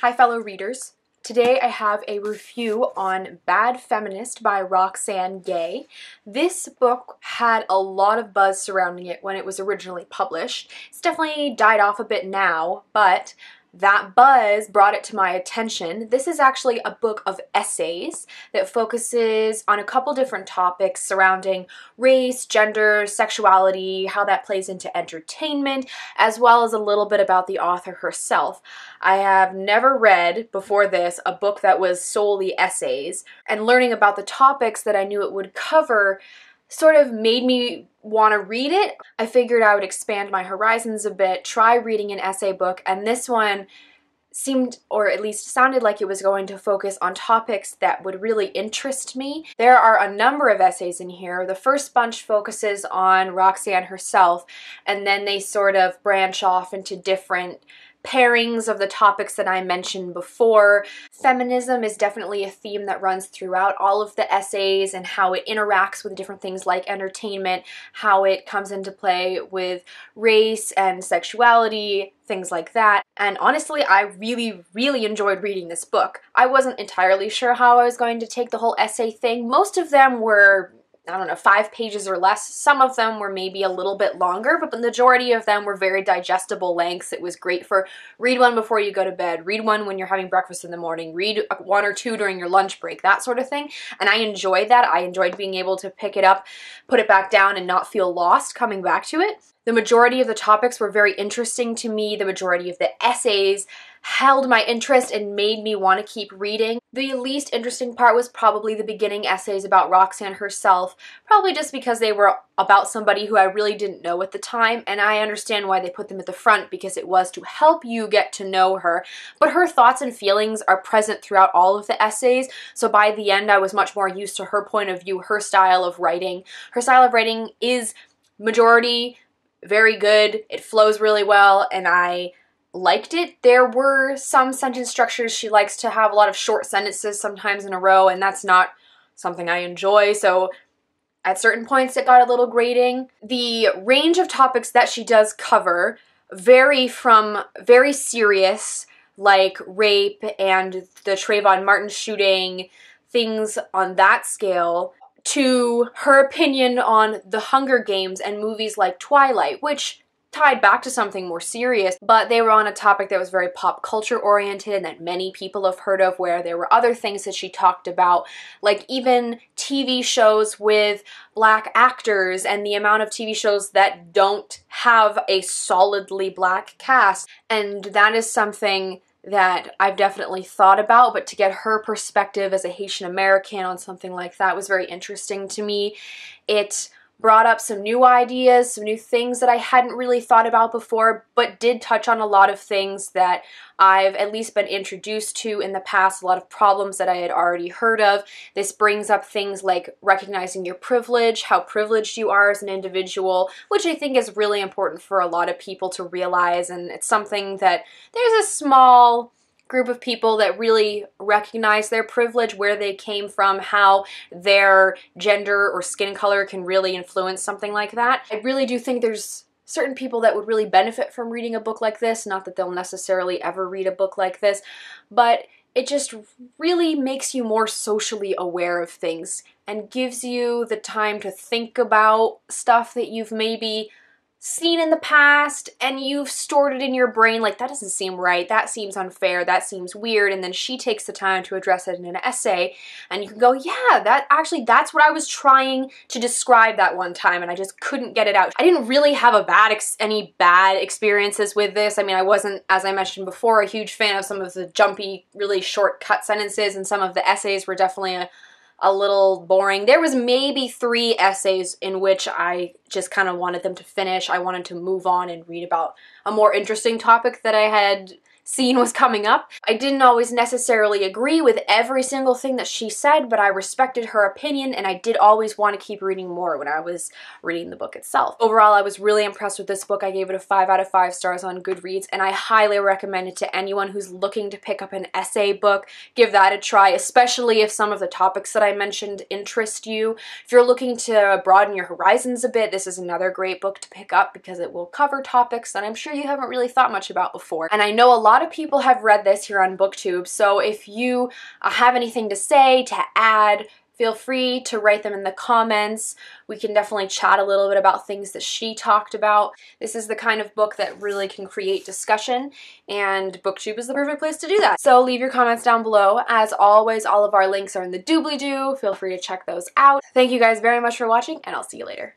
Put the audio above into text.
Hi fellow readers. Today I have a review on Bad Feminist by Roxane Gay. This book had a lot of buzz surrounding it when it was originally published. It's definitely died off a bit now, but that buzz brought it to my attention. This is actually a book of essays that focuses on a couple different topics surrounding race, gender, sexuality, how that plays into entertainment, as well as a little bit about the author herself. I have never read before this a book that was solely essays, and learning about the topics that I knew it would cover sort of made me want to read it. I figured I would expand my horizons a bit, try reading an essay book, and this one seemed, or at least sounded like it was going to focus on topics that would really interest me. There are a number of essays in here. The first bunch focuses on Roxane herself, and then they sort of branch off into different pairings of the topics that I mentioned before. Feminism is definitely a theme that runs throughout all of the essays and how it interacts with different things like entertainment, how it comes into play with race and sexuality, things like that. And honestly, I really enjoyed reading this book. I wasn't entirely sure how I was going to take the whole essay thing. Most of them were, I don't know, 5 pages or less. Some of them were maybe a little bit longer, but the majority of them were very digestible lengths. It was great for read one before you go to bed, read one when you're having breakfast in the morning, read 1 or 2 during your lunch break, that sort of thing. And I enjoyed that. I enjoyed being able to pick it up, put it back down, and not feel lost coming back to it. The majority of the topics were very interesting to me. The majority of the essays held my interest and made me want to keep reading. The least interesting part was probably the beginning essays about Roxane herself, probably just because they were about somebody who I really didn't know at the time, and I understand why they put them at the front because it was to help you get to know her. But her thoughts and feelings are present throughout all of the essays, so by the end I was much more used to her point of view, her style of writing. Her style of writing is majority very good, it flows really well, and I liked it. There were some sentence structures. She likes to have a lot of short sentences sometimes in a row, and that's not something I enjoy, so at certain points it got a little grating. The range of topics that she does cover vary from very serious, like rape and the Trayvon Martin shooting, things on that scale, to her opinion on the Hunger Games and movies like Twilight, which tied back to something more serious, but they were on a topic that was very pop culture oriented and that many people have heard of, where there were other things that she talked about, like even TV shows with black actors and the amount of TV shows that don't have a solidly black cast. And that is something that I've definitely thought about, but to get her perspective as a Haitian American on something like that was very interesting to me. It brought up some new ideas, some new things that I hadn't really thought about before, but did touch on a lot of things that I've at least been introduced to in the past, a lot of problems that I had already heard of. This brings up things like recognizing your privilege, how privileged you are as an individual, which I think is really important for a lot of people to realize, and it's something that there's a small group of people that really recognize their privilege, where they came from, how their gender or skin color can really influence something like that. I really do think there's certain people that would really benefit from reading a book like this. Not that they'll necessarily ever read a book like this, but it just really makes you more socially aware of things and gives you the time to think about stuff that you've maybe seen in the past and you've stored it in your brain like, that doesn't seem right, that seems unfair, that seems weird, and then she takes the time to address it in an essay and you can go, yeah, that's what I was trying to describe that one time and I just couldn't get it out. I didn't really have any bad experiences with this. I mean, I wasn't, as I mentioned before, a huge fan of some of the jumpy, really short cut sentences, and some of the essays were definitely a little boring. There was maybe 3 essays in which I just kind of wanted them to finish. I wanted to move on and read about a more interesting topic that I had seen was coming up. I didn't always necessarily agree with every single thing that she said, but I respected her opinion and I did always want to keep reading more when I was reading the book itself. Overall, I was really impressed with this book. I gave it a 5 out of 5 stars on Goodreads, and I highly recommend it to anyone who's looking to pick up an essay book. Give that a try, especially if some of the topics that I mentioned interest you. If you're looking to broaden your horizons a bit, this is another great book to pick up because it will cover topics that I'm sure you haven't really thought much about before. And I know a lot lot of people have read this here on BookTube, so if you have anything to say, to add, feel free to write them in the comments. We can definitely chat a little bit about things that she talked about. This is the kind of book that really can create discussion, and BookTube is the perfect place to do that. So leave your comments down below. As always, all of our links are in the doobly-doo. Feel free to check those out. Thank you guys very much for watching, and I'll see you later.